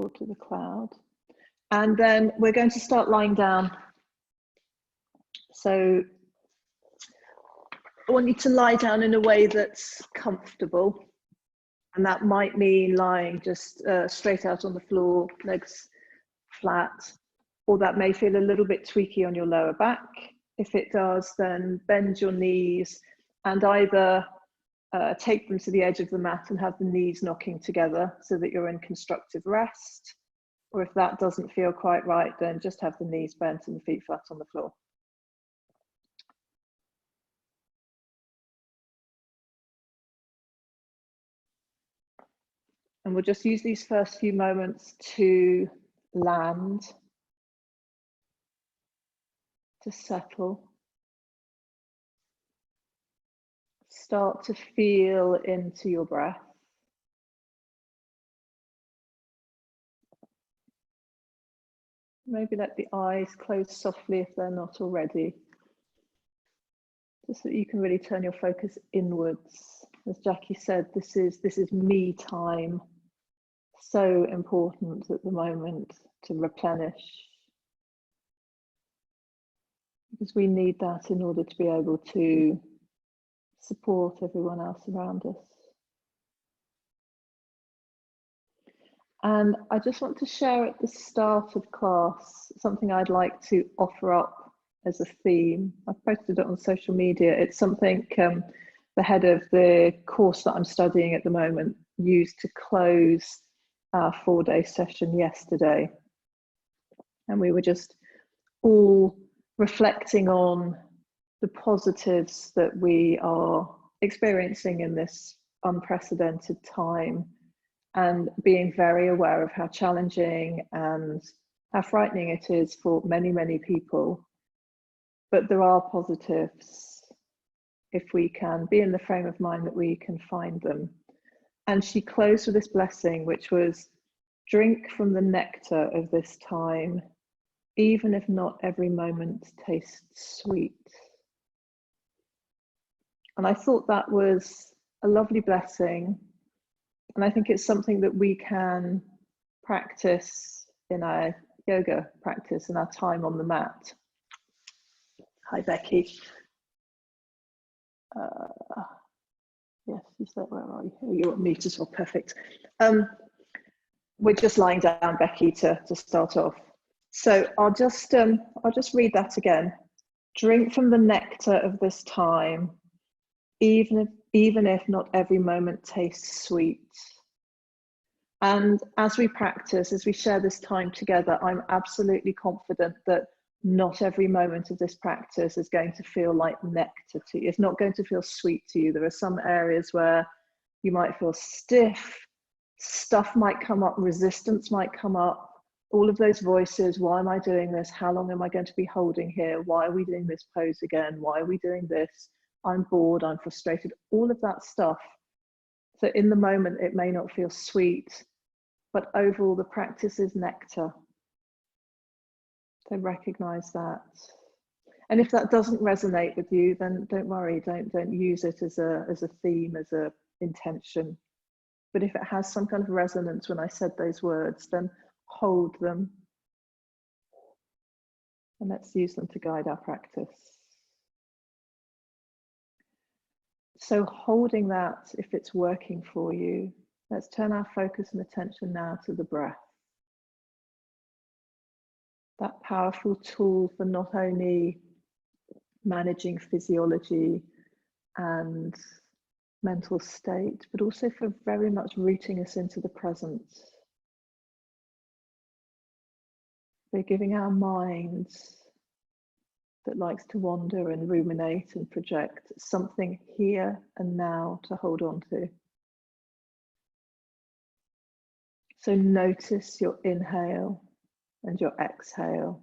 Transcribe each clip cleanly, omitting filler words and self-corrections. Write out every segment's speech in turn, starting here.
floor to the cloud. And then we're going to start lying down. So I want you to lie down in a way that's comfortable. And that might mean lying just straight out on the floor, legs flat, or that may feel a little bit tweaky on your lower back. If it does, then bend your knees and either take them to the edge of the mat and have the knees knocking together so that you're in constructive rest. Or if that doesn't feel quite right, then just have the knees bent and the feet flat on the floor. And we'll just use these first few moments to land, to settle. Start to feel into your breath. Maybe let the eyes close softly if they're not already, just so that you can really turn your focus inwards. As Jackie said, this is me time. So important at the moment to replenish, because we need that in order to be able to support everyone else around us. And I just want to share at the start of class something I'd like to offer up as a theme. I've posted it on social media. It's something the head of the course that I'm studying at the moment used to close our 4-day session yesterday. And we were just all reflecting on the positives that we are experiencing in this unprecedented time, and being very aware of how challenging and how frightening it is for many, many people. But there are positives if we can be in the frame of mind that we can find them. And she closed with this blessing, which was, drink from the nectar of this time, even if not every moment tastes sweet. And I thought that was a lovely blessing. And I think it's something that we can practice in our yoga practice, in our time on the mat. Hi, Becky. Yes, you said, where are you? Oh, you're on mute as well, perfect. We're just lying down, Becky, to start off. So I'll just read that again. Drink from the nectar of this time, even if not every moment tastes sweet. And as we practice, as we share this time together, I'm absolutely confident that not every moment of this practice is going to feel like nectar to you. It's not going to feel sweet to you. There are some areas where you might feel stiff, stuff might come up, resistance might come up, all of those voices, why am I doing this? How long am I going to be holding here? Why are we doing this pose again? Why are we doing this? I'm bored, I'm frustrated, all of that stuff. So in the moment, it may not feel sweet, but overall the practice is nectar. So recognize that. And if that doesn't resonate with you, then don't worry, don't use it as a theme, as a intention. But if it has some kind of resonance when I said those words, then hold them. And let's use them to guide our practice. So holding that, if it's working for you, let's turn our focus and attention now to the breath. That powerful tool for not only managing physiology and mental state, but also for very much rooting us into the present. We're giving our minds that likes to wander and ruminate and project something here and now to hold on to. So notice your inhale and your exhale.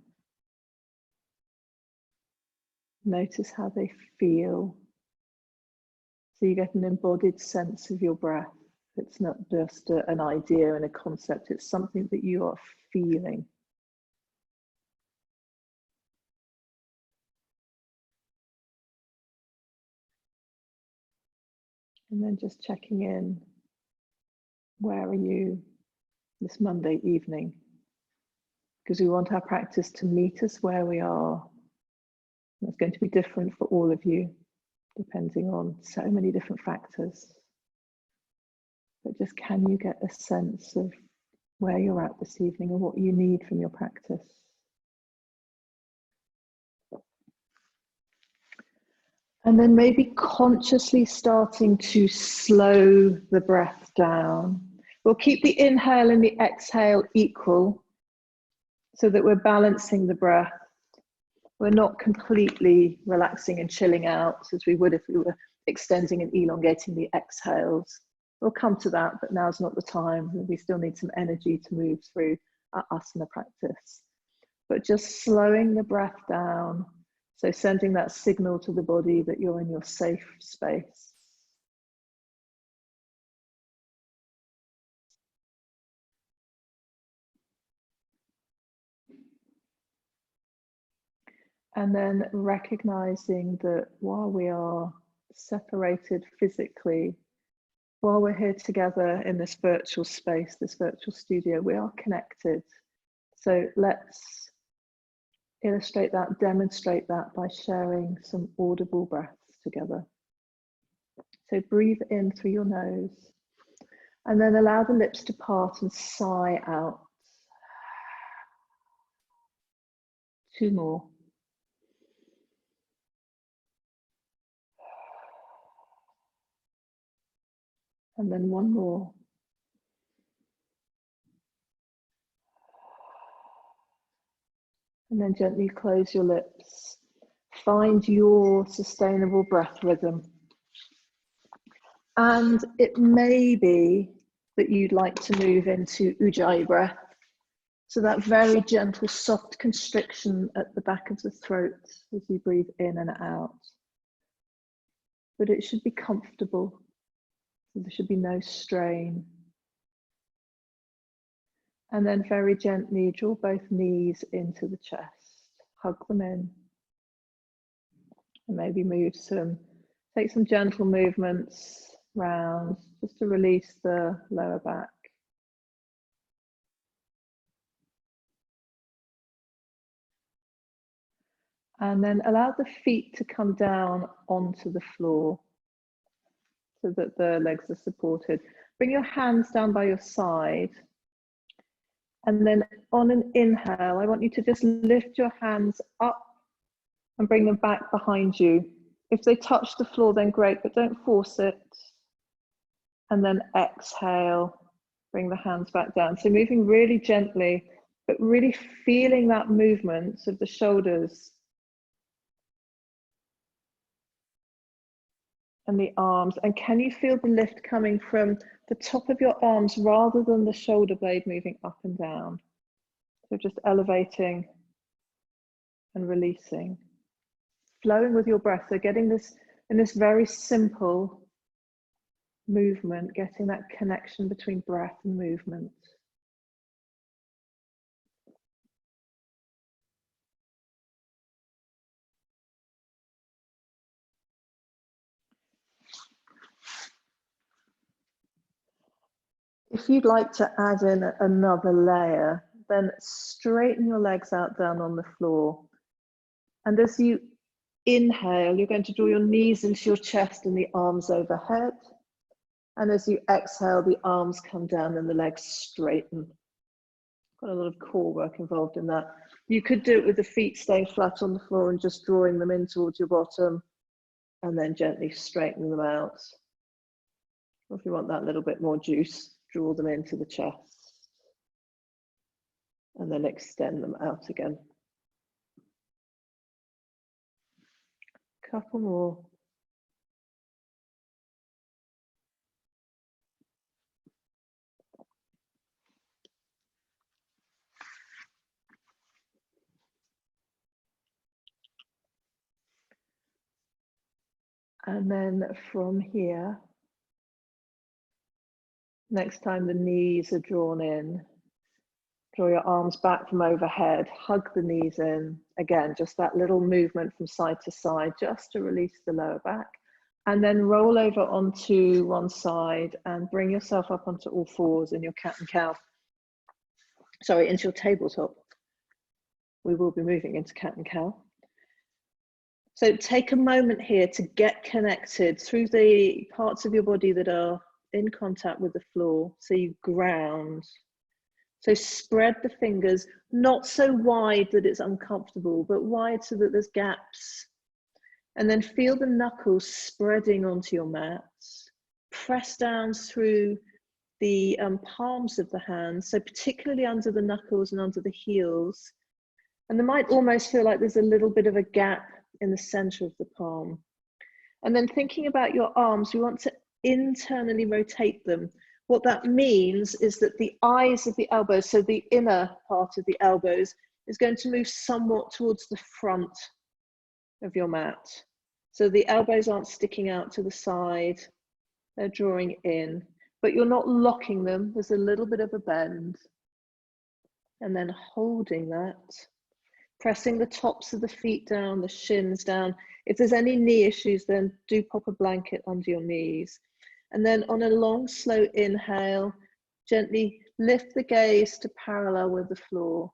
Notice how they feel. So you get an embodied sense of your breath. It's not just an idea and a concept, it's something that you are feeling. And then just checking in. Where are you? this Monday evening, because we want our practice to meet us where we are. It's going to be different for all of you, depending on so many different factors. But just can you get a sense of where you're at this evening and what you need from your practice? And then maybe consciously starting to slow the breath down. We'll keep the inhale and the exhale equal so that we're balancing the breath. We're not completely relaxing and chilling out as we would if we were extending and elongating the exhales. We'll come to that, but now's not the time. We still need some energy to move through our asana practice. But just slowing the breath down, so sending that signal to the body that you're in your safe space. And then recognizing that while we are separated physically, while we're here together in this virtual space, this virtual studio, we are connected. So let's illustrate that, demonstrate that by sharing some audible breaths together. So breathe in through your nose and then allow the lips to part and sigh out. 2 more. And then 1 more. And then gently close your lips. Find your sustainable breath rhythm. And it may be that you'd like to move into Ujjayi breath. So that very gentle, soft constriction at the back of the throat as you breathe in and out. But it should be comfortable. So there should be no strain. And then very gently draw both knees into the chest. Hug them in. And maybe take some gentle movements round just to release the lower back. And then allow the feet to come down onto the floor so that the legs are supported. Bring your hands down by your side. And then on an inhale, I want you to just lift your hands up and bring them back behind you. If they touch the floor, then great, but don't force it. And then exhale, bring the hands back down. So moving really gently, but really feeling that movement of the shoulders and the arms. And can you feel the lift coming from the top of your arms rather than the shoulder blade moving up and down? So just elevating and releasing. Flowing with your breath. So getting this in this very simple movement, getting that connection between breath and movement. If you'd like to add in another layer, then straighten your legs out down on the floor. And as you inhale, you're going to draw your knees into your chest and the arms overhead. And as you exhale, the arms come down and the legs straighten. Got a lot of core work involved in that. You could do it with the feet staying flat on the floor and just drawing them in towards your bottom and then gently straightening them out. Or if you want that little bit more juice, draw them into the chest and then extend them out again. Couple more. And then from here, next time the knees are drawn in, draw your arms back from overhead, hug the knees in. Again, just that little movement from side to side, just to release the lower back. And then roll over onto one side and bring yourself up onto all fours in your cat and cow. sorry, into your tabletop. We will be moving into cat and cow. So take a moment here to get connected through the parts of your body that are in contact with the floor. So you ground. So spread the fingers, not so wide that it's uncomfortable, but wide so that there's gaps. And then feel the knuckles spreading onto your mats. Press down through the palms of the hands, so particularly under the knuckles and under the heels. And there might almost feel like there's a little bit of a gap in the center of the palm. And then thinking about your arms, we want to internally rotate them. What that means is that the eyes of the elbows, so the inner part of the elbows, is going to move somewhat towards the front of your mat. So the elbows aren't sticking out to the side, they're drawing in, but you're not locking them. There's a little bit of a bend. And then holding that, pressing the tops of the feet down, the shins down. If there's any knee issues, then do pop a blanket under your knees. And then on a long, slow inhale, gently lift the gaze to parallel with the floor.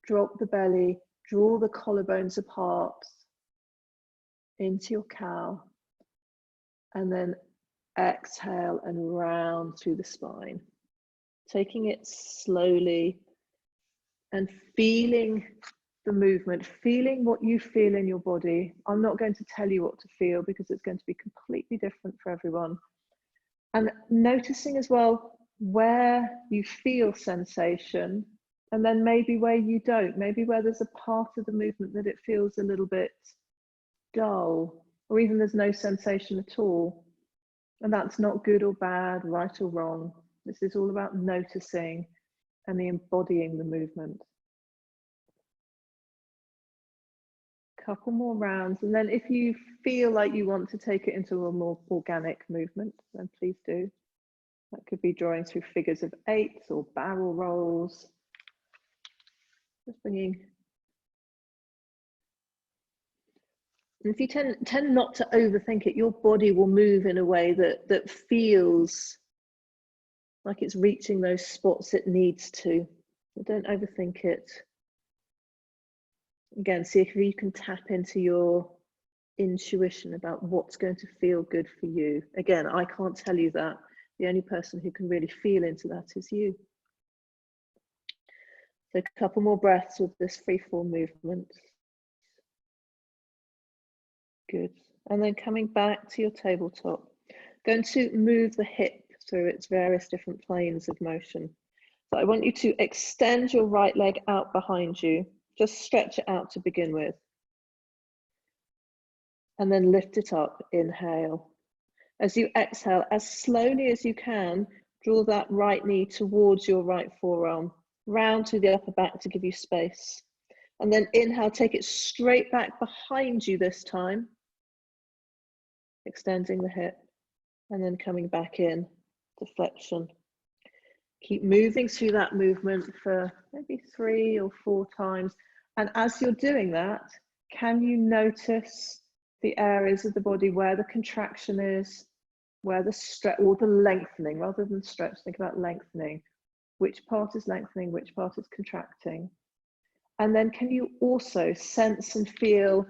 Drop the belly, draw the collarbones apart into your cow. And then exhale and round through the spine. Taking it slowly and feeling the movement, feeling what you feel in your body. I'm not going to tell you what to feel because it's going to be completely different for everyone. And noticing as well where you feel sensation, and then maybe where you don't, maybe where there's a part of the movement that it feels a little bit dull, or even there's no sensation at all. And that's not good or bad, right or wrong. This is all about noticing and embodying the movement. Couple more rounds, and then if you feel like you want to take it into a more organic movement, then please do. That could be drawing through figures of 8s or barrel rolls. Just bringing. And if you tend not to overthink it, your body will move in a way that feels like it's reaching those spots it needs to. So don't overthink it. Again, see if you can tap into your intuition about what's going to feel good for you. Again, I can't tell you that. The only person who can really feel into that is you. So a couple more breaths with this freeform movement. Good. And then coming back to your tabletop, going to move the hip through its various different planes of motion. So I want you to extend your right leg out behind you. Just stretch it out to begin with. And then lift it up, inhale. As you exhale, as slowly as you can, draw that right knee towards your right forearm, round to the upper back to give you space. And then inhale, take it straight back behind you this time, extending the hip, and then coming back in, deflection. Keep moving through that movement for maybe 3 or 4 times. And as you're doing that, can you notice the areas of the body where the contraction is, where the stretch or the lengthening, rather than stretch, think about lengthening. Which part is lengthening, which part is contracting? And then can you also sense and feel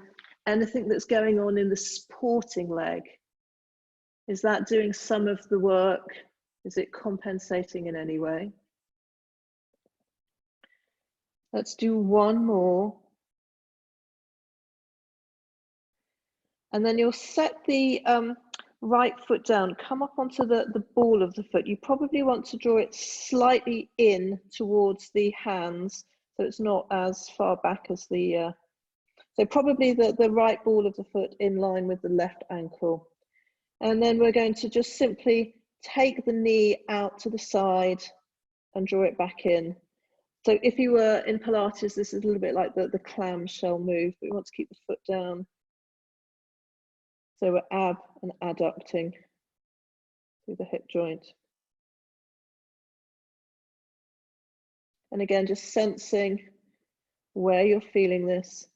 anything that's going on in the supporting leg? Is that doing some of the work? Is it compensating in any way? Let's do one more. And then you'll set the right foot down, come up onto the ball of the foot. You probably want to draw it slightly in towards the hands, so it's not as far back as the, so probably the right ball of the foot in line with the left ankle. And then we're going to just simply take the knee out to the side and draw it back in. So if you were in Pilates, this is a little bit like the clamshell move, but we want to keep the foot down. So we're ab and adducting through the hip joint. And again, just sensing where you're feeling this.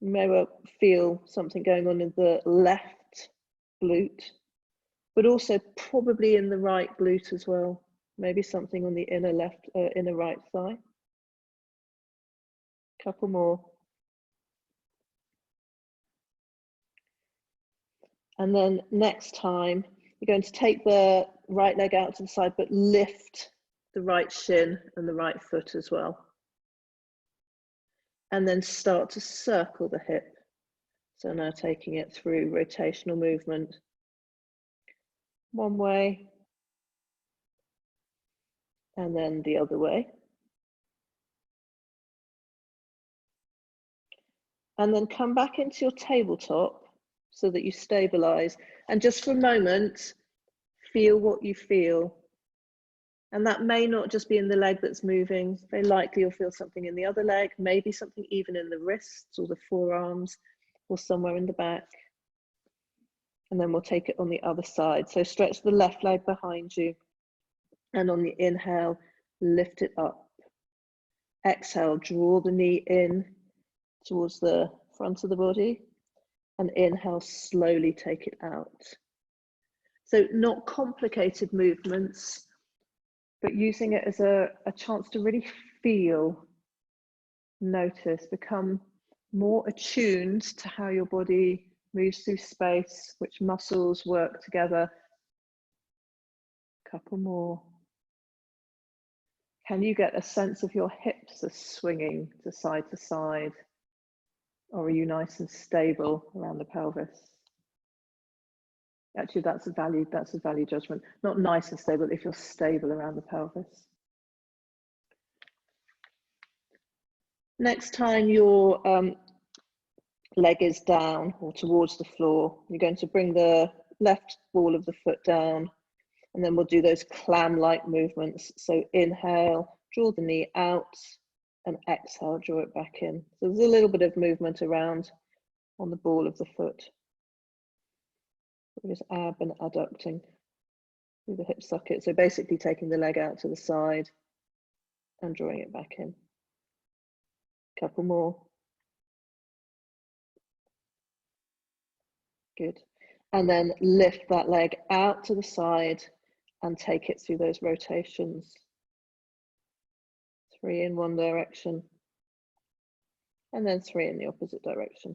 You may well feel something going on in the left glute, but also probably in the right glute as well. maybe something on the inner left, inner right thigh. Couple more. And then next time, you're going to take the right leg out to the side, but lift the right shin and the right foot as well. And then start to circle the hip. So now taking it through rotational movement. One way, and then the other way. And then come back into your tabletop so that you stabilize. And just for a moment, feel what you feel. And that may not just be in the leg that's moving. Very likely you'll feel something in the other leg, maybe something even in the wrists or the forearms or somewhere in the back. And then we'll take it on the other side. So stretch the left leg behind you. And on the inhale, lift it up. Exhale, draw the knee in towards the front of the body. And inhale, slowly take it out. So not complicated movements, but using it as a chance to really feel, notice, become more attuned to how your body moves through space, which muscles work together. Couple more. Can you get a sense of your hips are swinging to side, or are you nice and stable around the pelvis? Actually, that's a value judgment. Not nice and stable, if you're stable around the pelvis. Next time your leg is down or towards the floor, you're going to bring the left ball of the foot down, and then we'll do those clam-like movements. So inhale, draw the knee out, and exhale, draw it back in. So there's a little bit of movement around on the ball of the foot. We're just ab and adducting through the hip socket. So basically taking the leg out to the side and drawing it back in. Couple more. Good. And then lift that leg out to the side and take it through those rotations. 3 in one direction, and then 3 in the opposite direction.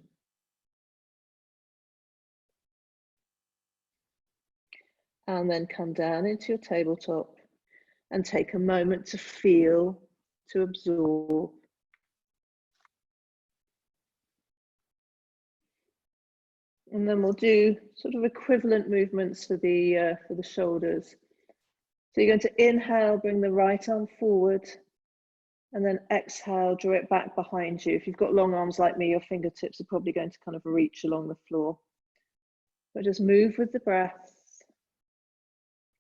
And then come down into your tabletop and take a moment to feel, to absorb. And then we'll do sort of equivalent movements for the shoulders. So you're going to inhale, bring the right arm forward, and then exhale, draw it back behind you. If you've got long arms like me, your fingertips are probably going to kind of reach along the floor. But just move with the breath.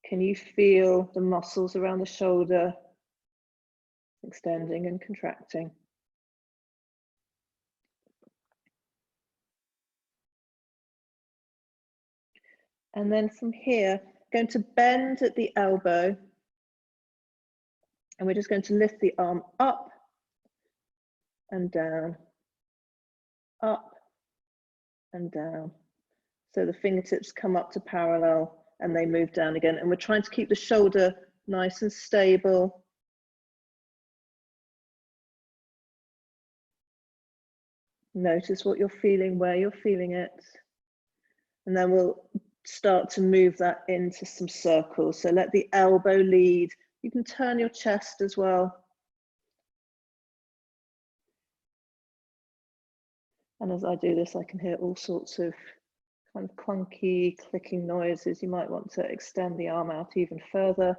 Can you feel the muscles around the shoulder extending and contracting? And then from here, going to bend at the elbow, and we're just going to lift the arm up and down, up and down. So the fingertips come up to parallel and they move down again. And we're trying to keep the shoulder nice and stable. Notice what you're feeling, where you're feeling it. And then we'll start to move that into some circles. So let the elbow lead. You can turn your chest as well. And as I do this, I can hear all sorts of kind of clunky, clicking noises. You might want to extend the arm out even further.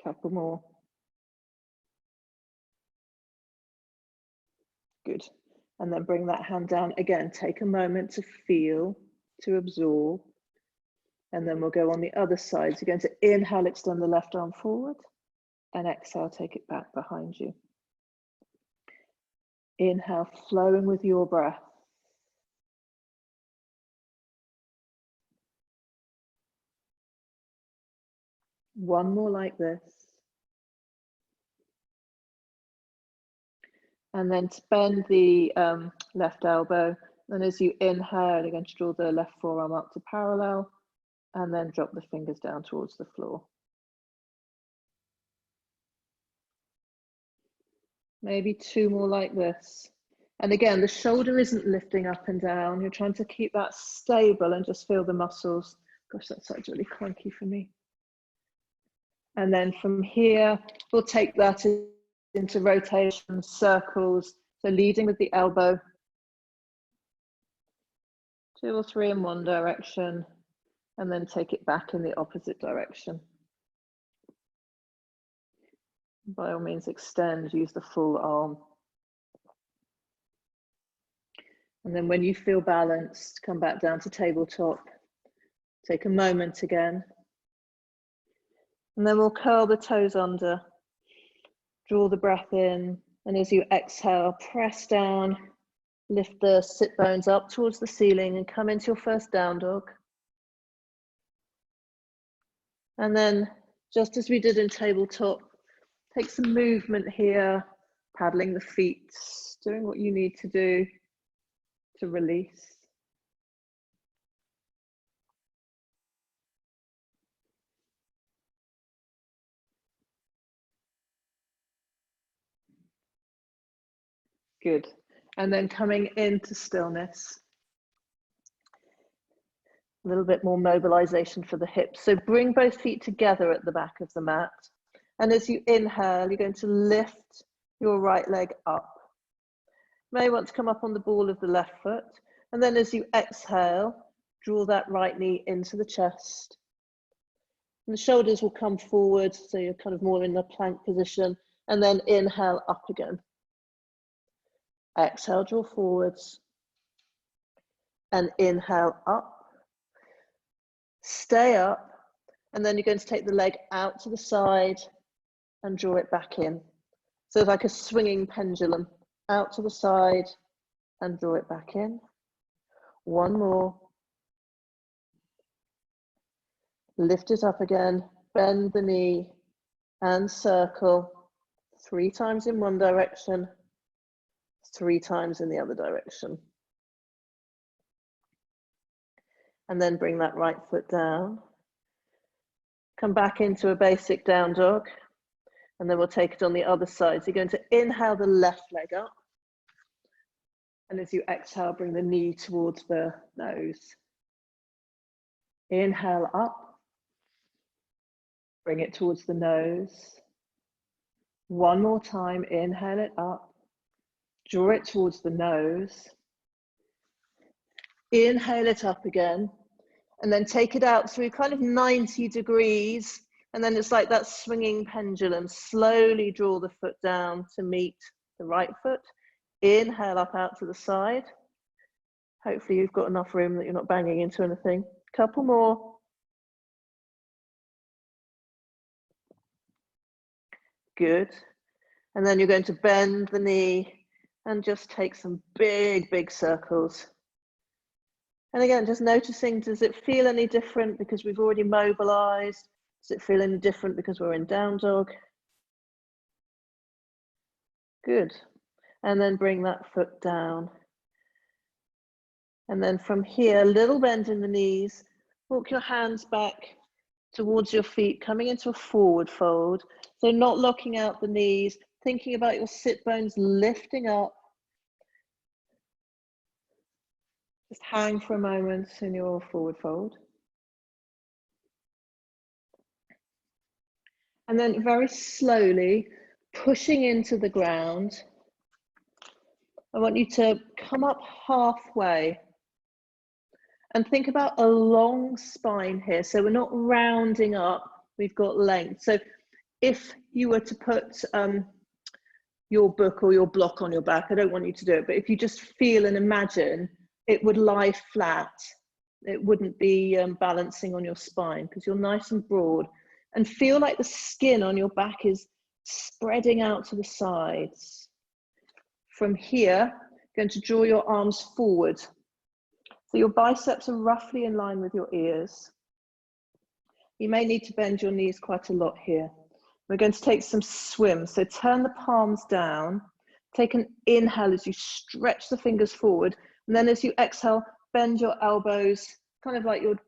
Couple more. Good. And then bring that hand down again. Take a moment to feel, to absorb. And then we'll go on the other side. So you're going to inhale, extend the left arm forward, and exhale, take it back behind you. Inhale, flowing with your breath. One more like this. And then to bend the left elbow, And as you inhale, you're going to draw the left forearm up to parallel and then drop the fingers down towards the floor. Maybe 2 more like this. And again, the shoulder isn't lifting up and down. You're trying to keep that stable and just feel the muscles. Gosh, that side's really clunky for me. And then from here, we'll take that into rotation, circles. So leading with the elbow. 2 or 3 in one direction, and then take it back in the opposite direction. By all means, extend, use the full arm. And then when you feel balanced, come back down to tabletop. Take a moment again. And then we'll curl the toes under, draw the breath in, and as you exhale, press down, lift the sit bones up towards the ceiling and come into your first down dog. And then, just as we did in tabletop, take some movement here, paddling the feet, doing what you need to do to release. Good. And then coming into stillness. A little bit more mobilization for the hips. So bring both feet together at the back of the mat. And as you inhale, you're going to lift your right leg up. You may want to come up on the ball of the left foot. And then as you exhale, draw that right knee into the chest. And the shoulders will come forward, so you're kind of more in the plank position. And then inhale up again. Exhale, draw forwards. And inhale up. Stay up. And then you're going to take the leg out to the side and draw it back in. So it's like a swinging pendulum. Out to the side and draw it back in. One more. Lift it up again, bend the knee and circle 3 times in one direction, 3 times in the other direction. And then bring that right foot down. Come back into a basic down dog, and then we'll take it on the other side. So you're going to inhale the left leg up. And as you exhale, bring the knee towards the nose. Inhale up. Bring it towards the nose. One more time, inhale it up. Draw it towards the nose. Inhale it up again. And then take it out through kind of 90 degrees. And then it's like that swinging pendulum. Slowly draw the foot down to meet the right foot. Inhale up out to the side. Hopefully you've got enough room that you're not banging into anything. Couple more. Good. And then you're going to bend the knee and just take some big, big circles. And again, just noticing, does it feel any different because we've already mobilized? Does it feel any different because we're in down dog? Good. And then bring that foot down. And then from here, a little bend in the knees. Walk your hands back towards your feet, coming into a forward fold. So not locking out the knees, thinking about your sit bones lifting up. Just hang for a moment in your forward fold. And then very slowly pushing into the ground. I want you to come up halfway and think about a long spine here. So we're not rounding up, we've got length. So if you were to put your book or your block on your back, I don't want you to do it, but if you just feel and imagine, it would lie flat. It wouldn't be balancing on your spine because you're nice and broad, and feel like the skin on your back is spreading out to the sides. From here, going to draw your arms forward. So your biceps are roughly in line with your ears. You may need to bend your knees quite a lot here. We're going to take some swim. So turn the palms down. Take an inhale as you stretch the fingers forward. And then as you exhale, bend your elbows, kind of like you're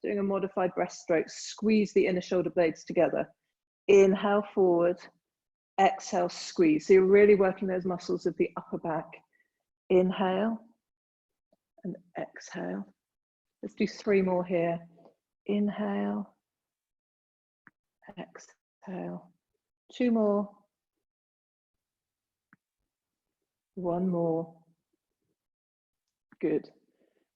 doing a modified breaststroke. Squeeze the inner shoulder blades together. Inhale forward, exhale, squeeze. So you're really working those muscles of the upper back. Inhale and exhale. Let's do 3 more here. Inhale, exhale. 2 more. 1 more. Good.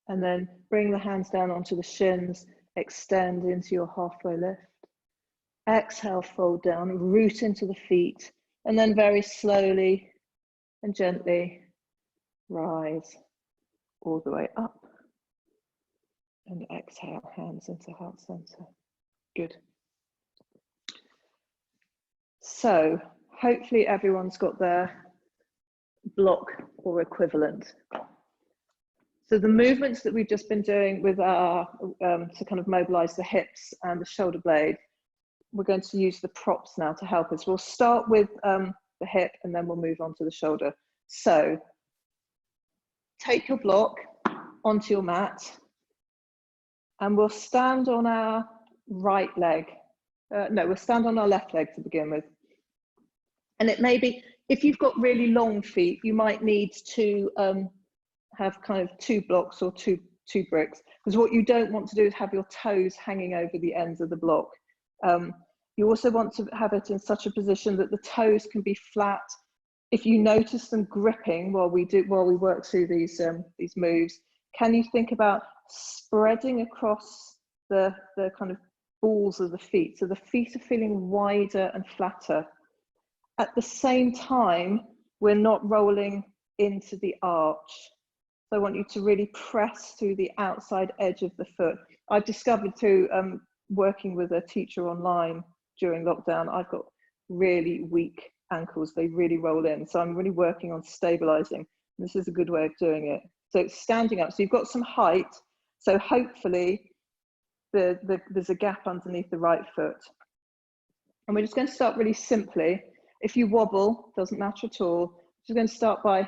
And then bring the hands down onto the shins, extend into your halfway lift. Exhale, fold down, root into the feet, and then very slowly and gently rise all the way up. And exhale, hands into heart center. Good. So hopefully everyone's got their block or equivalent. So the movements that we've just been doing with our, to kind of mobilize the hips and the shoulder blade, we're going to use the props now to help us. We'll start with the hip and then we'll move on to the shoulder. So take your block onto your mat and we'll stand on our right leg. No, we'll stand on our left leg to begin with. And it may be, if you've got really long feet, you might need to have kind of 2 blocks or two bricks, because what you don't want to do is have your toes hanging over the ends of the block. You also want to have it in such a position that the toes can be flat. If you notice them gripping while we work through these moves, can you think about spreading across the kind of balls of the feet, so the feet are feeling wider and flatter. At the same time, we're not rolling into the arch. So I want you to really press through the outside edge of the foot. I've discovered through working with a teacher online during lockdown, I've got really weak ankles. They really roll in. So I'm really working on stabilizing. This is a good way of doing it. So it's standing up. So you've got some height. So hopefully there's a gap underneath the right foot. And we're just going to start really simply. If you wobble, doesn't matter at all. Just going to start by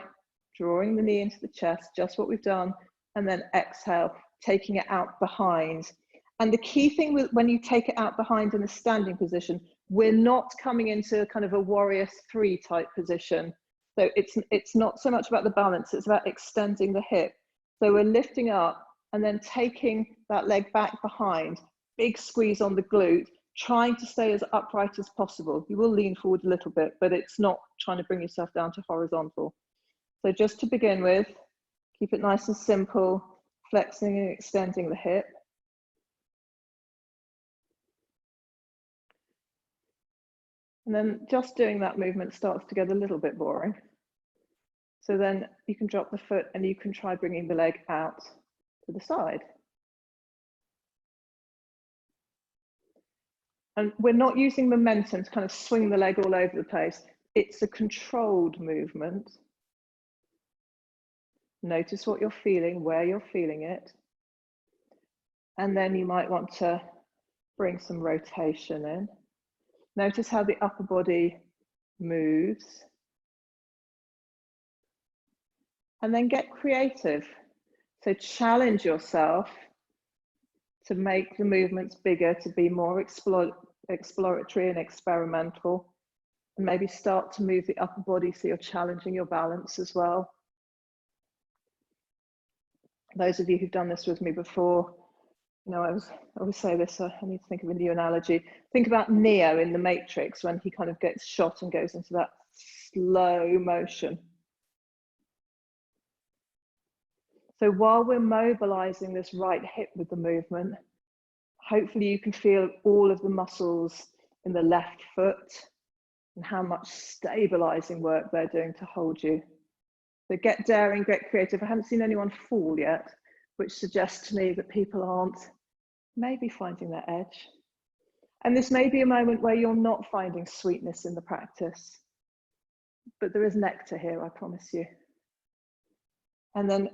drawing the knee into the chest, just what we've done, and then exhale, taking it out behind. And the key thing when you take it out behind in a standing position, we're not coming into kind of a warrior 3 type position. So it's not so much about the balance, it's about extending the hip. So we're lifting up and then taking that leg back behind, big squeeze on the glute, trying to stay as upright as possible. You will lean forward a little bit, but it's not trying to bring yourself down to horizontal. So just to begin with, keep it nice and simple, flexing and extending the hip. And then just doing that movement starts to get a little bit boring. So then you can drop the foot and you can try bringing the leg out to the side. And we're not using momentum to kind of swing the leg all over the place. It's a controlled movement. Notice what you're feeling, where you're feeling it. And then you might want to bring some rotation in. Notice how the upper body moves. And then get creative. So challenge yourself to make the movements bigger, to be more exploratory and experimental. And maybe start to move the upper body so you're challenging your balance as well. Those of you who've done this with me before, you know, I always say this, I need to think of a new analogy. Think about Neo in The Matrix when he kind of gets shot and goes into that slow motion. So while we're mobilizing this right hip with the movement, hopefully you can feel all of the muscles in the left foot and how much stabilizing work they're doing to hold you. So get daring, get creative. I haven't seen anyone fall yet, which suggests to me that people aren't maybe finding their edge. And this may be a moment where you're not finding sweetness in the practice, but there is nectar here, I promise you. And then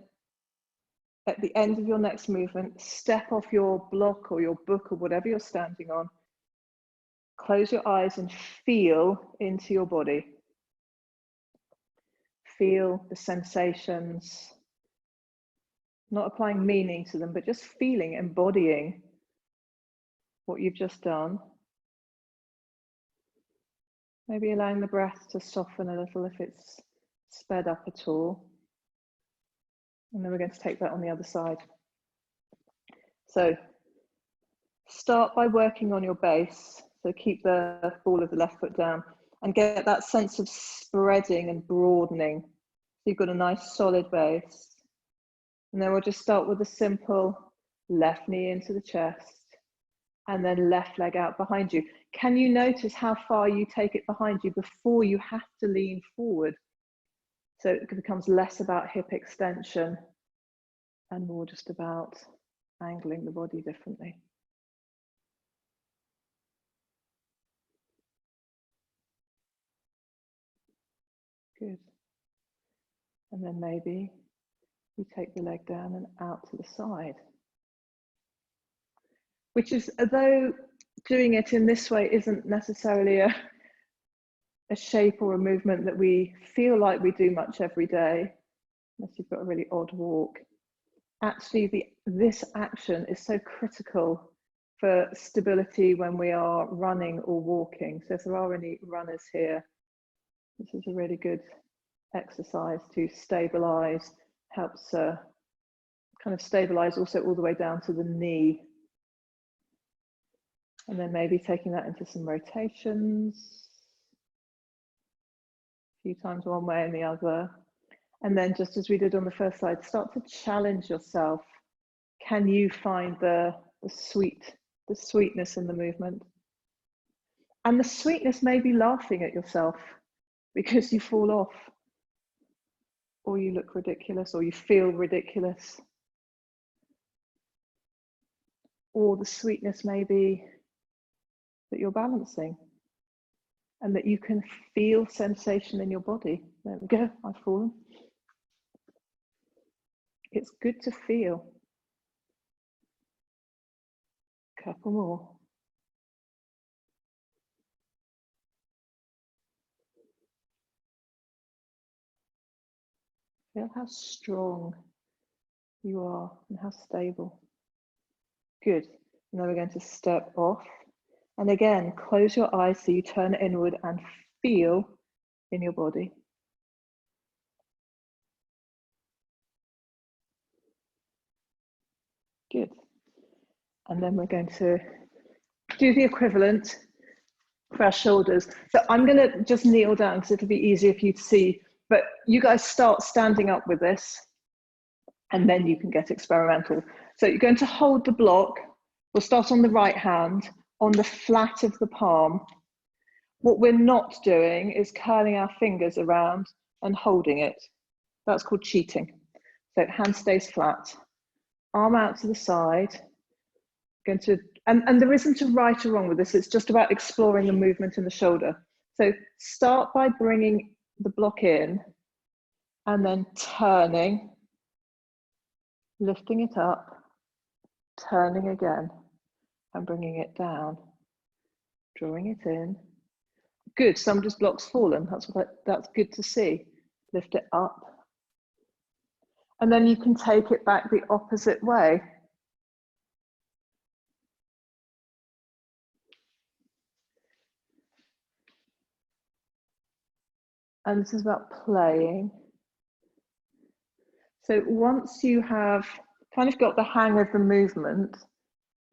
at the end of your next movement, step off your block or your book or whatever you're standing on. Close your eyes and feel into your body. Feel the sensations, not applying meaning to them, but just feeling, embodying what you've just done. Maybe allowing the breath to soften a little if it's sped up at all. And then we're going to take that on the other side. So start by working on your base. So keep the ball of the left foot down and get that sense of spreading and broadening. So you've got a nice solid base. And then we'll just start with a simple left knee into the chest and then left leg out behind you. Can you notice how far you take it behind you before you have to lean forward? So it becomes less about hip extension and more just about angling the body differently. Good. And then maybe you take the leg down and out to the side. Which is, although doing it in this way isn't necessarily a shape or a movement that we feel like we do much every day, unless you've got a really odd walk. Actually, this action is so critical for stability when we are running or walking. So if there are any runners here, this is a really good exercise to stabilize, helps kind of stabilize also all the way down to the knee. And then maybe taking that into some rotations, a few times one way and the other. And then just as we did on the first slide, start to challenge yourself. Can you find the sweetness in the movement? And the sweetness may be laughing at yourself because you fall off, or you look ridiculous, or you feel ridiculous. Or the sweetness may be that you're balancing and that you can feel sensation in your body. There we go, I've fallen. It's good to feel. Couple more. Feel how strong you are and how stable. Good. Now we're going to step off. And again, close your eyes so you turn inward and feel in your body. Good. And then we're going to do the equivalent for our shoulders. So I'm going to just kneel down because it'll be easier for you to see. But you guys start standing up with this, and then you can get experimental. So you're going to hold the block. We'll start on the right hand, on the flat of the palm. What we're not doing is curling our fingers around and holding it. That's called cheating. So hand stays flat, arm out to the side. Going to, and there isn't a right or wrong with this, it's just about exploring the movement in the shoulder. So start by bringing the block in and then turning, lifting it up, turning again and bringing it down, drawing it in. Good, somebody's block's fallen, that's good to see. Lift it up. And then you can take it back the opposite way. And this is about playing. So once you have kind of got the hang of the movement,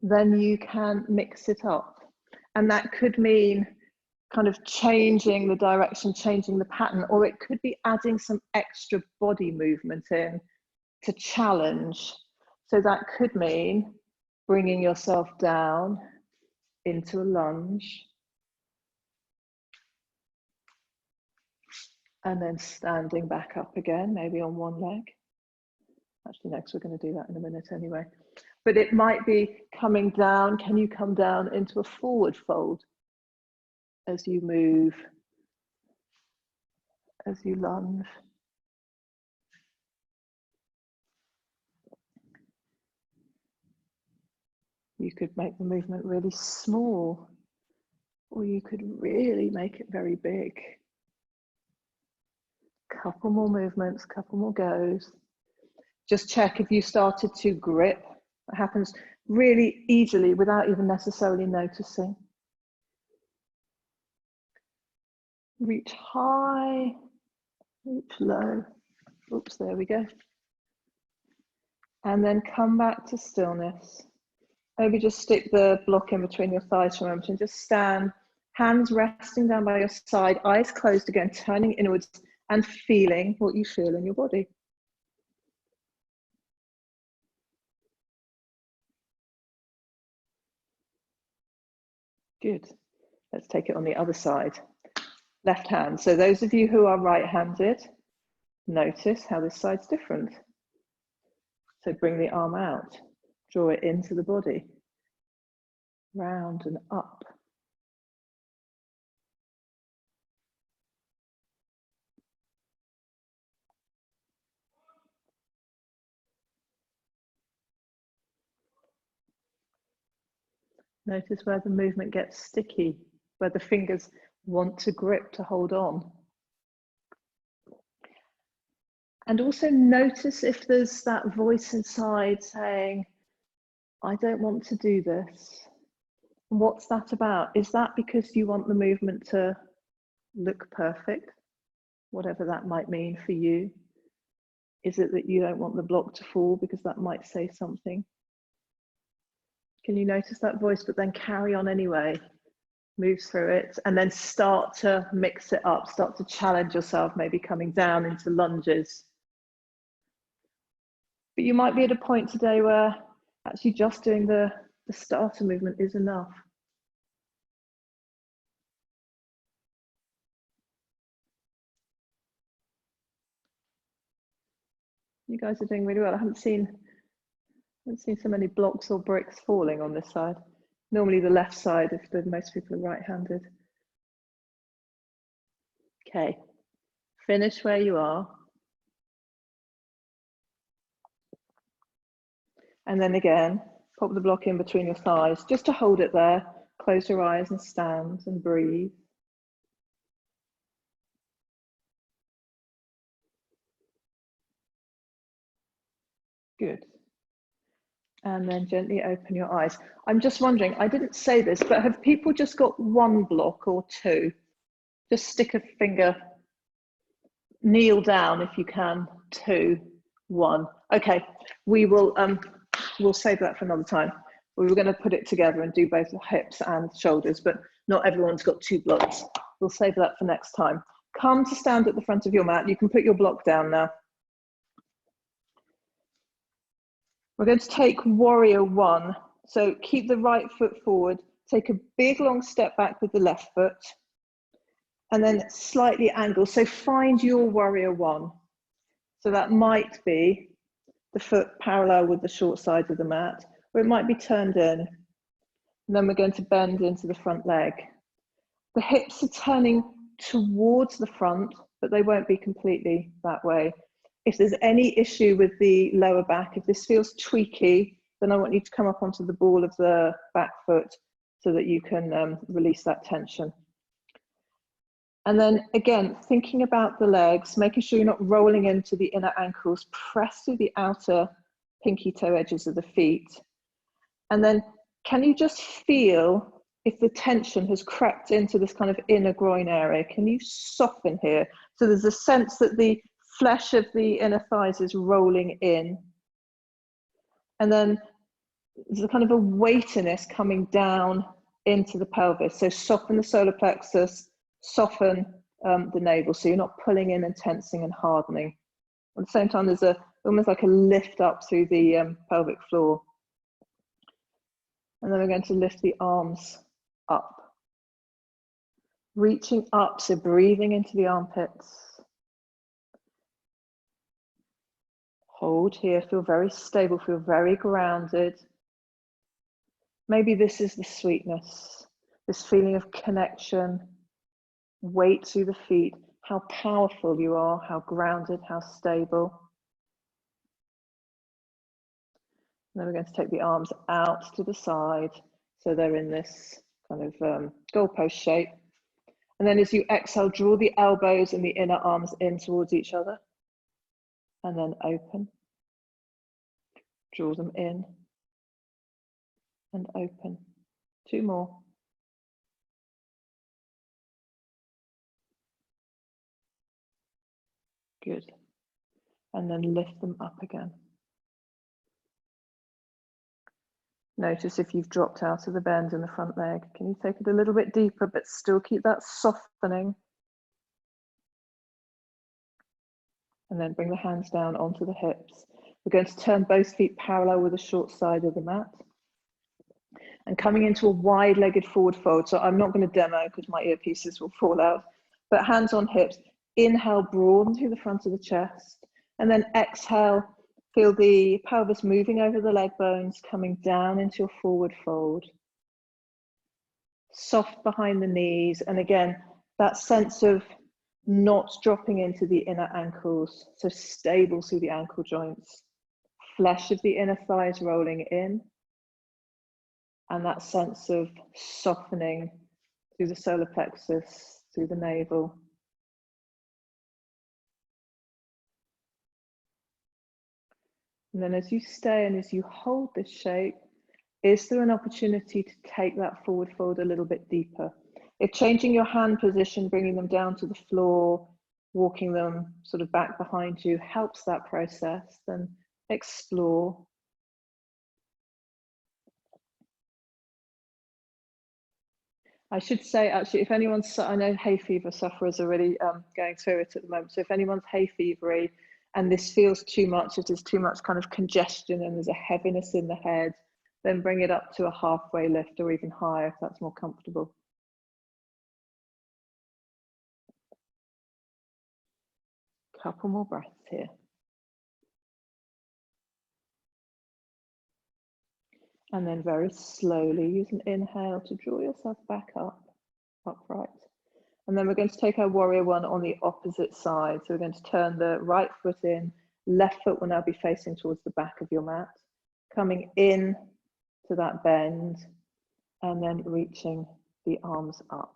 then you can mix it up. And that could mean kind of changing the direction, changing the pattern, or it could be adding some extra body movement in to challenge. So that could mean bringing yourself down into a lunge. And then standing back up again, maybe on one leg. Actually, next we're going to do that in a minute anyway. But it might be coming down. Can you come down into a forward fold as you move, as you lunge? You could make the movement really small, or you could really make it very big. Couple more movements, couple more goes. Just check if you started to grip. It happens really easily without even necessarily noticing. Reach high, reach low. Oops, there we go. And then come back to stillness. Maybe just stick the block in between your thighs for a moment and just stand, hands resting down by your side, eyes closed again, turning inwards and feeling what you feel in your body. Good. Let's take it on the other side. Left hand. So those of you who are right-handed, notice how this side's different. So bring the arm out, draw it into the body, round and up. Notice where the movement gets sticky, where the fingers want to grip to hold on. And also notice if there's that voice inside saying, I don't want to do this. What's that about? Is that because you want the movement to look perfect, whatever that might mean for you? Is it that you don't want the block to fall because that might say something? Can you notice that voice, but then carry on anyway, move through it, and then start to mix it up, start to challenge yourself, maybe coming down into lunges. But you might be at a point today where actually just doing the starter movement is enough. You guys are doing really well. I haven't seen so many blocks or bricks falling on this side. Normally the left side if most people are right-handed. Okay, finish where you are. And then again, pop the block in between your thighs, just to hold it there. Close your eyes and stand and breathe. Good. And then gently open your eyes. I'm just wondering, I didn't say this, but have people just got one block or two? Just stick a finger, kneel down if you can, 2, 1. Okay, we'll save that for another time. We were going to put it together and do both the hips and shoulders, but not everyone's got 2 blocks. We'll save that for next time. Come to stand at the front of your mat. You can put your block down now. We're going to take warrior 1. So keep the right foot forward, take a big long step back with the left foot, and then slightly angle. So find your warrior 1. So that might be the foot parallel with the short side of the mat, or it might be turned in. And then we're going to bend into the front leg. The hips are turning towards the front, but they won't be completely that way. If there's any issue with the lower back, if this feels tweaky, then I want you to come up onto the ball of the back foot so that you can release that tension. And then again, thinking about the legs, making sure you're not rolling into the inner ankles, press through the outer pinky toe edges of the feet. And then can you just feel if the tension has crept into this kind of inner groin area? Can you soften here? So there's a sense that the flesh of the inner thighs is rolling in. And then there's a kind of a weightiness coming down into the pelvis. So soften the solar plexus, soften the navel, so you're not pulling in and tensing and hardening. At the same time, there's almost like a lift up through the pelvic floor. And then we're going to lift the arms up. Reaching up, so breathing into the armpits. Hold here, feel very stable, feel very grounded. Maybe this is the sweetness, this feeling of connection, weight through the feet, how powerful you are, how grounded, how stable. And then we're going to take the arms out to the side, so they're in this kind of goalpost shape. And then as you exhale, draw the elbows and the inner arms in towards each other. And then open. Draw them in and open. 2 more. Good. And then lift them up again. Notice if you've dropped out of the bend in the front leg. Can you take it a little bit deeper, but still keep that softening? And then bring the hands down onto the hips. We're going to turn both feet parallel with the short side of the mat. And coming into a wide-legged forward fold. So I'm not going to demo because my earpieces will fall out. But hands on hips. Inhale, broaden through the front of the chest. And then exhale, feel the pelvis moving over the leg bones, coming down into your forward fold. Soft behind the knees. And again, that sense of not dropping into the inner ankles. So stable through the ankle joints. Flesh of the inner thighs rolling in. And that sense of softening through the solar plexus, through the navel. And then as you stay and as you hold this shape, is there an opportunity to take that forward fold a little bit deeper? If changing your hand position, bringing them down to the floor, walking them sort of back behind you helps that process, then explore. I should say, actually, if anyone's, I know hay fever sufferers are really going through it at the moment. So if anyone's hay fevery and this feels too much, it is too much kind of congestion and there's a heaviness in the head, then bring it up to a halfway lift or even higher if that's more comfortable. Couple more breaths here. And then very slowly use an inhale to draw yourself back up, upright. And then we're going to take our warrior one on the opposite side. So we're going to turn the right foot in, left foot will now be facing towards the back of your mat, coming in to that bend, and then reaching the arms up.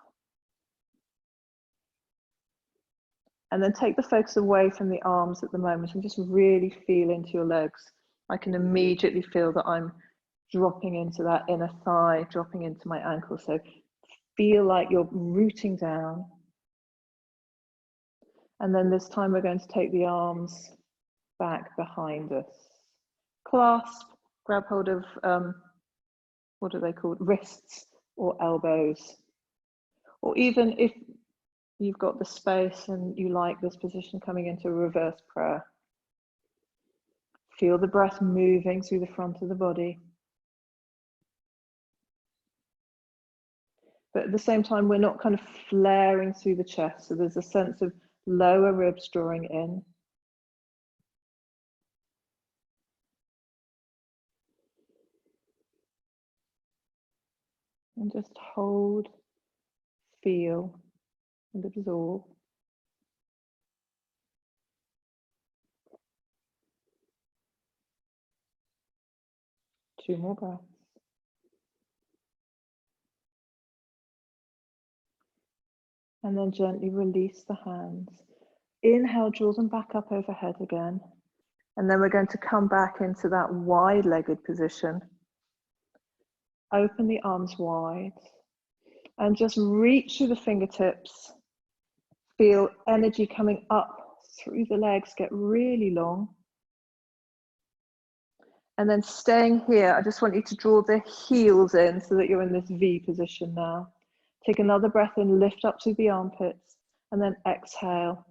And then take the focus away from the arms at the moment and just really feel into your legs. I can immediately feel that I'm dropping into that inner thigh, dropping into my ankle. So feel like you're rooting down. And then this time we're going to take the arms back behind us. Clasp, grab hold of, what are they called? Wrists or elbows. Or even if you've got the space and you like this position, coming into a reverse prayer. Feel the breath moving through the front of the body. But at the same time, we're not kind of flaring through the chest. So there's a sense of lower ribs drawing in. And just hold, feel, and absorb. Two more breaths. And then gently release the hands. Inhale, draw them back up overhead again. And then we're going to come back into that wide-legged position. Open the arms wide and just reach through the fingertips. Feel energy coming up through the legs, get really long. And then staying here, I just want you to draw the heels in so that you're in this V position now. Take another breath in, lift up to the armpits, and then exhale,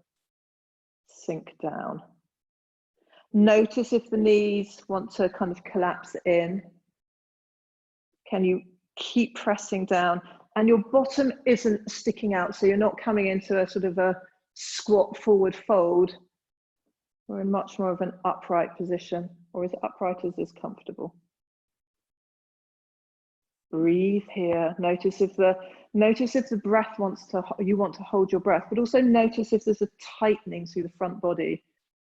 sink down. Notice if the knees want to kind of collapse in. Can you keep pressing down? And your bottom isn't sticking out, so you're not coming into a sort of a squat forward fold. We're in much more of an upright position, or as upright as is comfortable. Breathe here. Notice if the breath wants to, you want to hold your breath, but also notice if there's a tightening through the front body.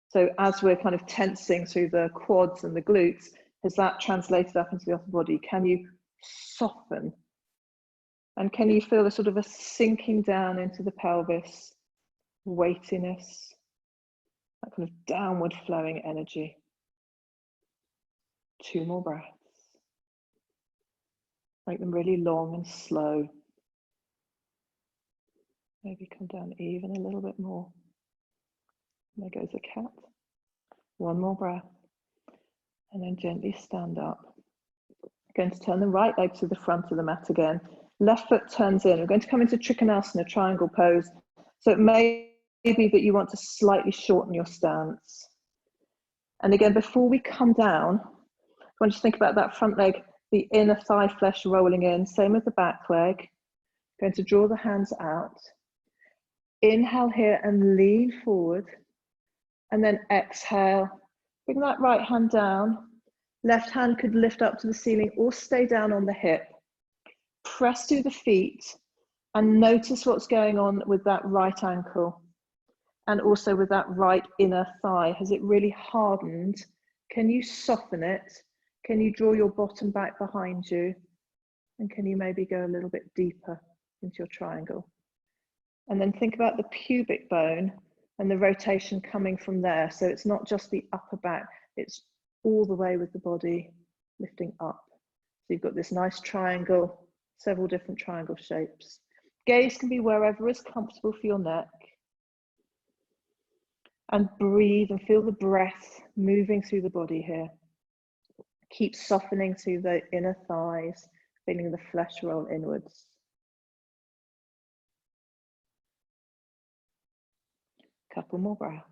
So as we're kind of tensing through the quads and the glutes, has that translated up into the upper body? Can you soften? And can you feel a sort of a sinking down into the pelvis, weightiness, that kind of downward flowing energy? 2 more breaths. Make them really long and slow. Maybe come down even a little bit more. There goes a cat. 1 more breath. And then gently stand up. Going to turn the right leg to the front of the mat again. Left foot turns in. We're going to come into Trikonasana, triangle pose. So it may be that you want to slightly shorten your stance. And again, before we come down, I want you to think about that front leg, the inner thigh flesh rolling in. Same with the back leg. Going to draw the hands out. Inhale here and lean forward. And then exhale. Bring that right hand down. Left hand could lift up to the ceiling or stay down on the hip. Press through the feet and notice what's going on with that right ankle and also with that right inner thigh. Has it really hardened? Can you soften it? Can you draw your bottom back behind you? And can you maybe go a little bit deeper into your triangle? And then think about the pubic bone and the rotation coming from there. So it's not just the upper back, it's all the way with the body lifting up. So you've got this nice triangle, several different triangle shapes. Gaze can be wherever is comfortable for your neck. And breathe and feel the breath moving through the body here. Keep softening through the inner thighs, feeling the flesh roll inwards. Couple more breaths.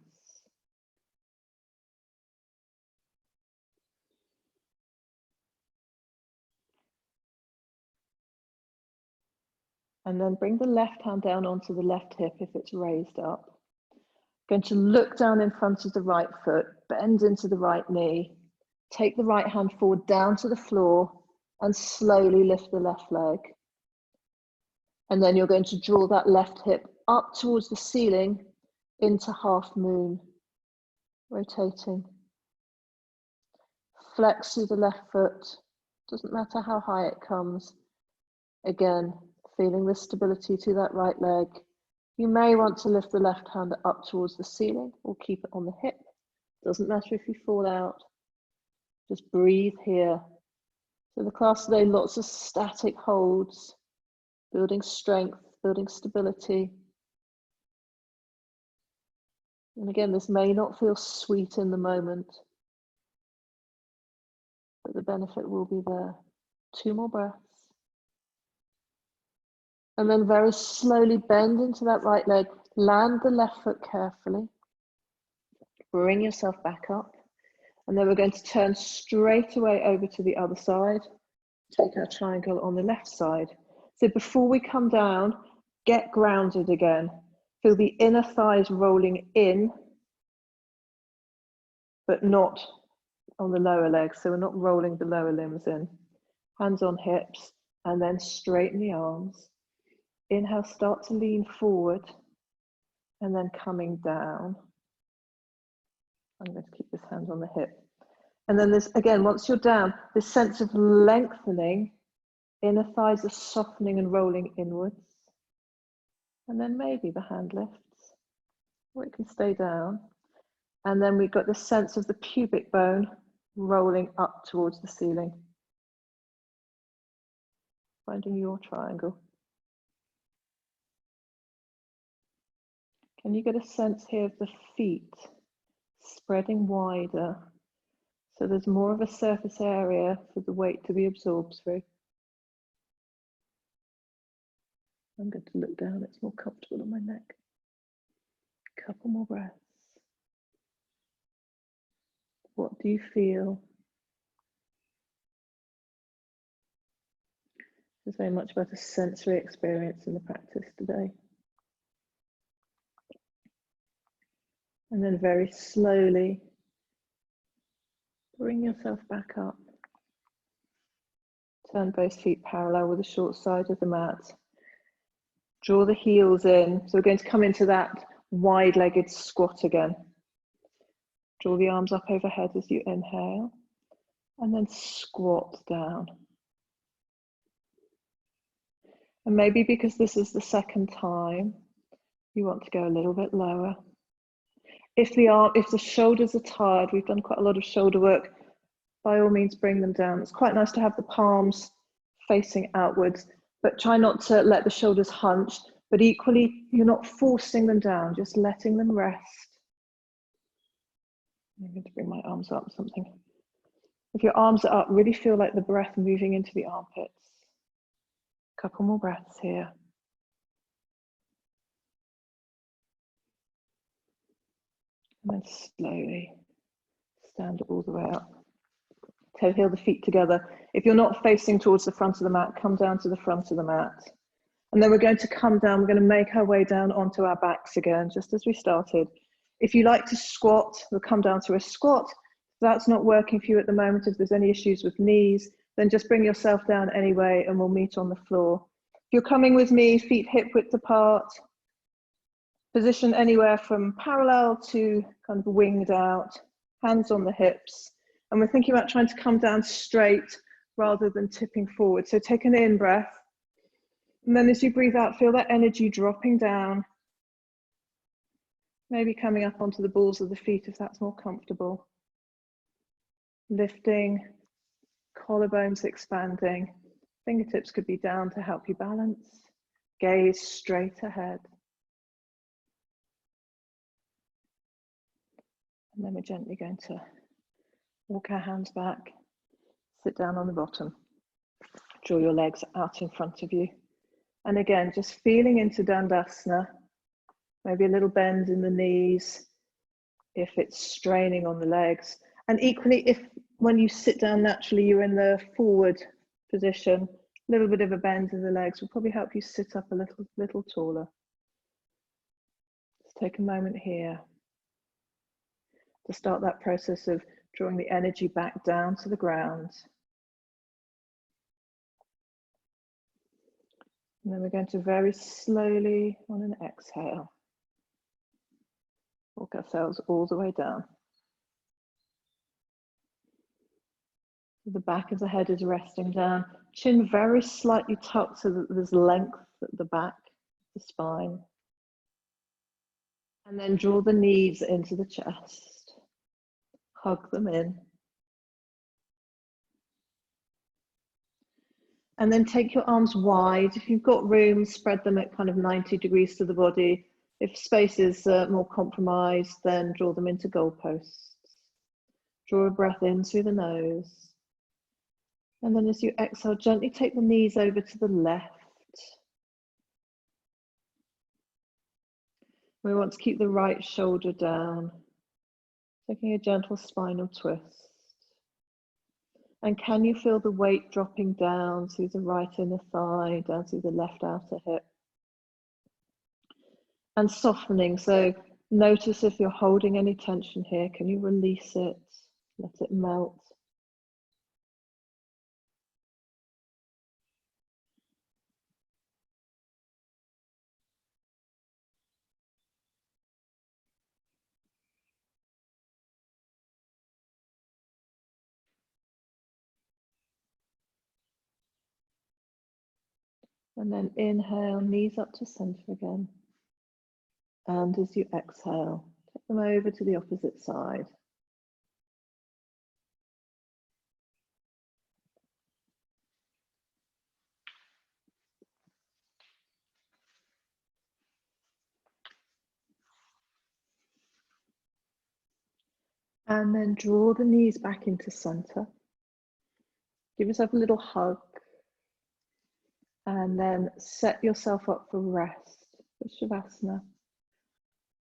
And then bring the left hand down onto the left hip if it's raised up. Going to look down in front of the right foot, bend into the right knee, take the right hand forward down to the floor and slowly lift the left leg. And then you're going to draw that left hip up towards the ceiling into half moon, rotating. Flex through the left foot, doesn't matter how high it comes. Again, feeling the stability to that right leg. You may want to lift the left hand up towards the ceiling or keep it on the hip. Doesn't matter if you fall out. Just breathe here. So the class today, lots of static holds, building strength, building stability. And again, this may not feel sweet in the moment, but the benefit will be there. 2 more breaths. And then very slowly bend into that right leg, land the left foot carefully, bring yourself back up. And then we're going to turn straight away over to the other side, take our triangle on the left side. So before we come down, get grounded again. Feel the inner thighs rolling in, but not on the lower legs. So we're not rolling the lower limbs in. Hands on hips, and then straighten the arms. Inhale, start to lean forward, and then coming down. I'm going to keep this hand on the hip. And then this, again, once you're down, this sense of lengthening, inner thighs are softening and rolling inwards. And then maybe the hand lifts, or it can stay down. And then we've got this sense of the pubic bone rolling up towards the ceiling. Finding your triangle. Can you get a sense here of the feet spreading wider? So there's more of a surface area for the weight to be absorbed through. I'm going to look down, it's more comfortable on my neck. Couple more breaths. What do you feel? There's very much about a sensory experience in the practice today. And then very slowly, bring yourself back up. Turn both feet parallel with the short side of the mat. Draw the heels in. So we're going to come into that wide-legged squat again. Draw the arms up overhead as you inhale, and then squat down. And maybe because this is the second time, you want to go a little bit lower. If the shoulders are tired, we've done quite a lot of shoulder work. by all means bring them down. It's quite nice to have the palms facing outwards, but try not to let the shoulders hunch, but equally you're not forcing them down, just letting them rest. I'm going to bring my arms up something. If your arms are up, really feel like the breath moving into the armpits. A couple more breaths here. And then slowly stand all the way up. Toe heel the feet together. If you're not facing towards the front of the mat, come down to the front of the mat. And then we're going to come down, we're going to make our way down onto our backs again, just as we started. If you like to squat, we'll come down to a squat. If that's not working for you at the moment, if there's any issues with knees, then just bring yourself down anyway and we'll meet on the floor. If you're coming with me, feet hip width apart, position anywhere from parallel to kind of winged out, hands on the hips. And we're thinking about trying to come down straight rather than tipping forward. So take an in breath. And then as you breathe out, feel that energy dropping down. Maybe coming up onto the balls of the feet if that's more comfortable. Lifting, collarbones expanding. Fingertips could be down to help you balance. Gaze straight ahead. And then we're gently going to walk our hands back, sit down on the bottom, draw your legs out in front of you. And again, just feeling into Dandasana, maybe a little bend in the knees, if it's straining on the legs. And equally, if when you sit down naturally, you're in the forward position, a little bit of a bend in the legs will probably help you sit up a little taller. Let's take a moment here to start that process of drawing the energy back down to the ground. And then we're going to very slowly, on an exhale, walk ourselves all the way down. The back of the head is resting down, chin very slightly tucked so that there's length at the back, the spine. And then draw the knees into the chest. Hug them in. And then take your arms wide. If you've got room, spread them at kind of 90 degrees to the body. If space is more compromised, then draw them into goalposts. Draw a breath in through the nose. And then as you exhale, gently take the knees over to the left. We want to keep the right shoulder down, taking a gentle spinal twist. And can you feel the weight dropping down through the right inner thigh, down through the left outer hip? And softening, so notice if you're holding any tension here, can you release it, let it melt? And then inhale, knees up to center again. And as you exhale, take them over to the opposite side. And then draw the knees back into center. Give yourself a little hug. And then set yourself up for rest, for Shavasana.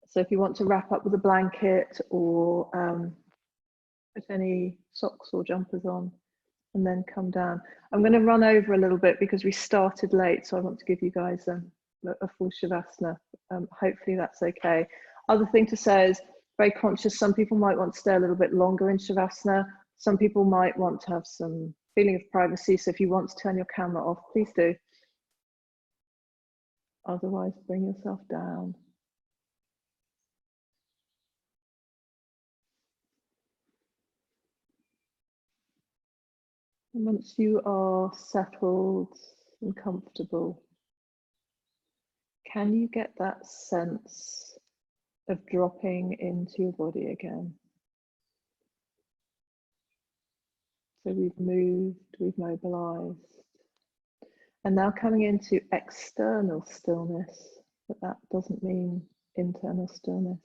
So if you want to wrap up with a blanket or put any socks or jumpers on, and then come down. I'm going to run over a little bit because we started late, so I want to give you guys a full Shavasana. Hopefully that's okay. Other thing to say is, very conscious, some people might want to stay a little bit longer in Shavasana. Some people might want to have some feeling of privacy, so if you want to turn your camera off, please do. Otherwise, bring yourself down. And once you are settled and comfortable, can you get that sense of dropping into your body again? So we've moved, we've mobilized. And now coming into external stillness, but that doesn't mean internal stillness.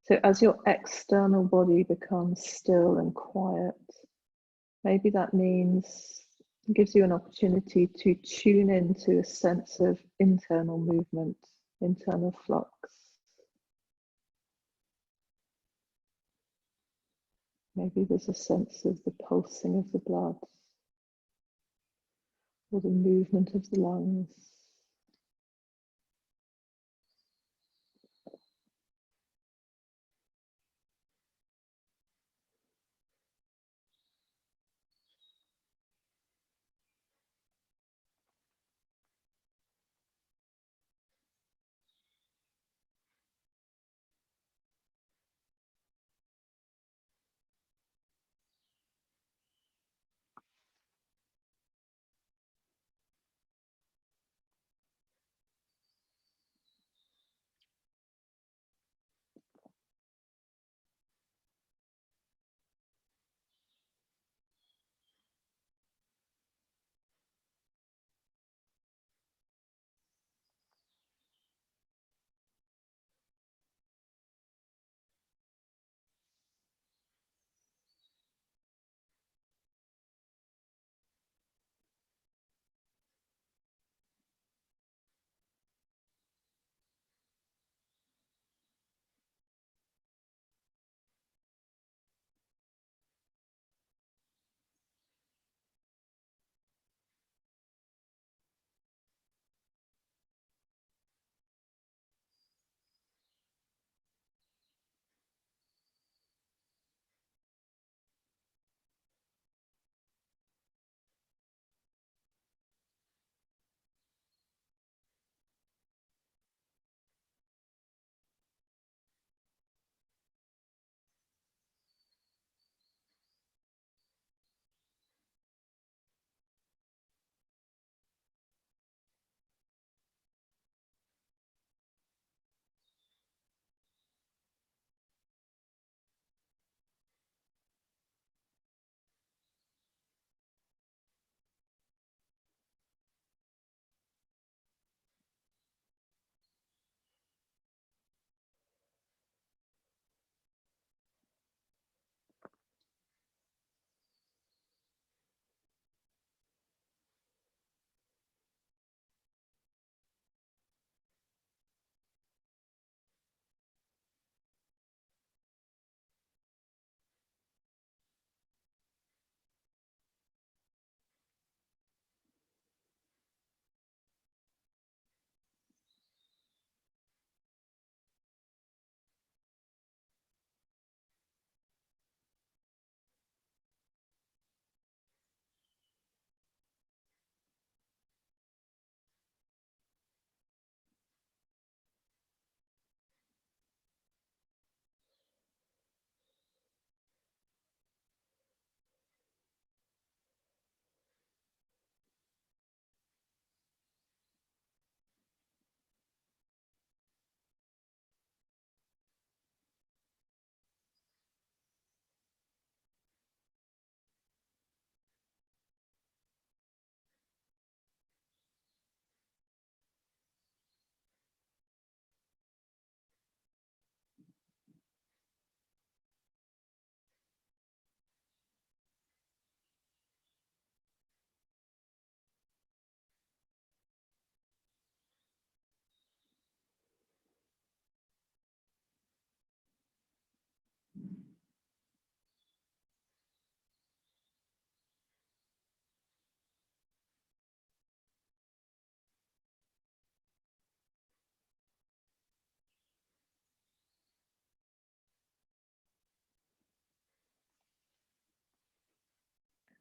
So as your external body becomes still and quiet, maybe that means it gives you an opportunity to tune into a sense of internal movement, internal flux. Maybe there's a sense of the pulsing of the blood or the movement of the lungs.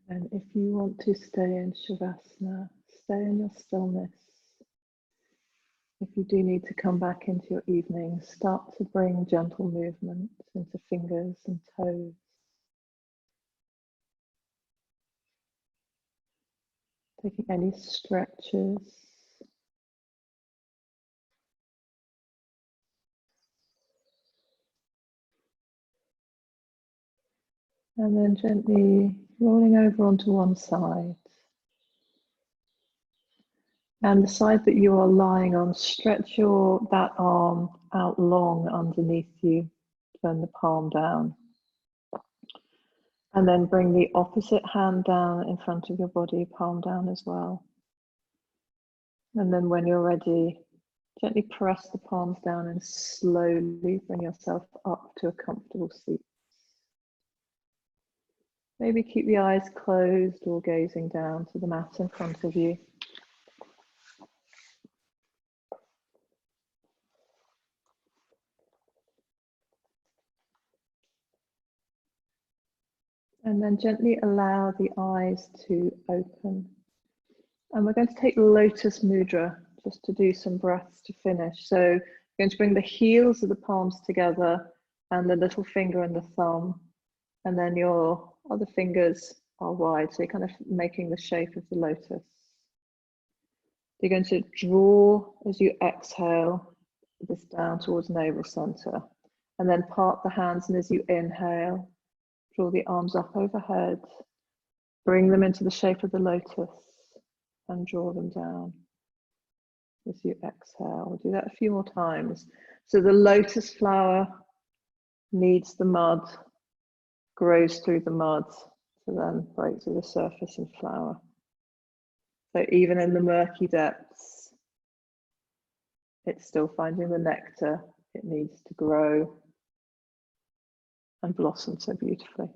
And if you want to stay in Shavasana, stay in your stillness. If you do need to come back into your evening, start to bring gentle movement into fingers and toes. Taking any stretches. And then gently rolling over onto one side. And the side that you are lying on, stretch that arm out long underneath you, turn the palm down. And then bring the opposite hand down in front of your body, palm down as well. And then when you're ready, gently press the palms down and slowly bring yourself up to a comfortable seat. Maybe keep the eyes closed or gazing down to the mat in front of you. And then gently allow the eyes to open. And we're going to take Lotus Mudra just to do some breaths to finish. So we're going to bring the heels of the palms together and the little finger and the thumb. And then your other fingers are wide, so you're kind of making the shape of the lotus. You're going to draw, as you exhale, this down towards navel center. And then part the hands, and as you inhale, draw the arms up overhead. Bring them into the shape of the lotus and draw them down as you exhale. We'll do that a few more times. So the lotus flower needs the mud, grows through the mud to then break through the surface and flower. So even in the murky depths, it's still finding the nectar it needs to grow and blossom so beautifully.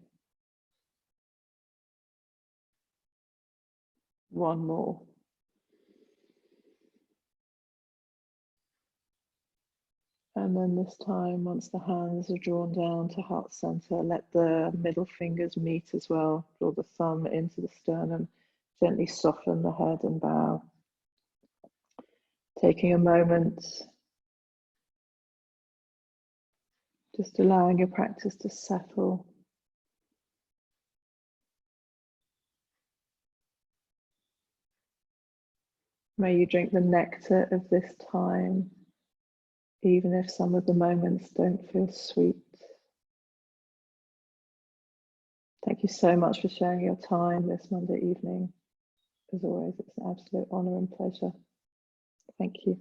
One more. And then this time, once the hands are drawn down to heart center, let the middle fingers meet as well. Draw the thumb into the sternum, gently soften the head and bow. Taking a moment, just allowing your practice to settle. May you drink the nectar of this time, even if some of the moments don't feel sweet. Thank you so much for sharing your time this Monday evening. As always, it's an absolute honor and pleasure. Thank you.